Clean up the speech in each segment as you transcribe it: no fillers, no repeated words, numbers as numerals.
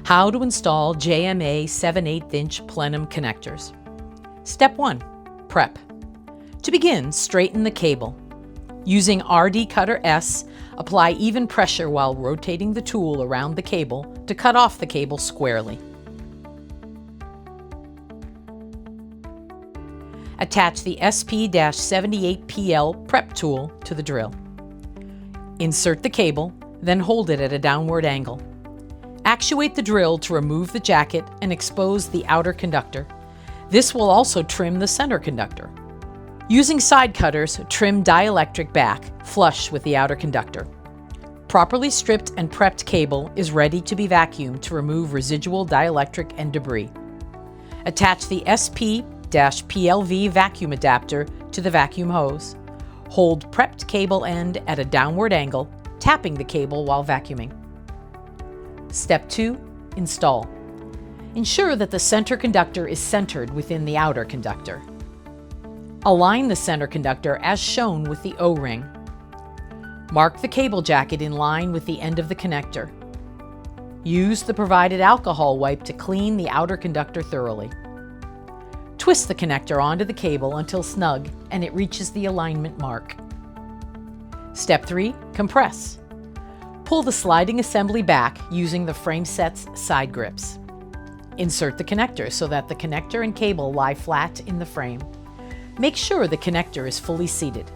How to install JMA 7/8" Plenum connectors. Step 1. Prep. To begin, straighten the cable. Using RD Cutter S, apply even pressure while rotating the tool around the cable to cut off the cable squarely. Attach the SP-78PL prep tool to the drill. Insert the cable, then hold it at a downward angle. Actuate the drill to remove the jacket and expose the outer conductor. This will also trim the center conductor. Using side cutters, trim dielectric back, flush with the outer conductor. Properly stripped and prepped cable is ready to be vacuumed to remove residual dielectric and debris. Attach the SP-PLV vacuum adapter to the vacuum hose. Hold prepped cable end at a downward angle, tapping the cable while vacuuming. Step 2. Install. Ensure that the center conductor is centered within the outer conductor. Align the center conductor as shown with the O-ring. Mark the cable jacket in line with the end of the connector. Use the provided alcohol wipe to clean the outer conductor thoroughly. Twist the connector onto the cable until snug and it reaches the alignment mark. Step 3. Compress. Pull the sliding assembly back using the frameset's side grips. Insert the connector so that the connector and cable lie flat in the frame. Make sure the connector is fully seated.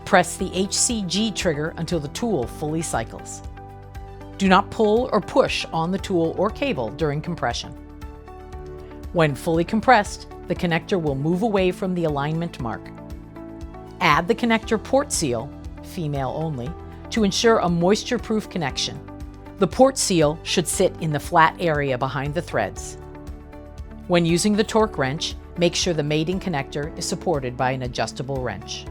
Press the HCG trigger until the tool fully cycles. Do not pull or push on the tool or cable during compression. When fully compressed, the connector will move away from the alignment mark. Add the connector port seal, female only, to ensure a moisture-proof connection. The port seal should sit in the flat area behind the threads. When using the torque wrench, make sure the mating connector is supported by an adjustable wrench.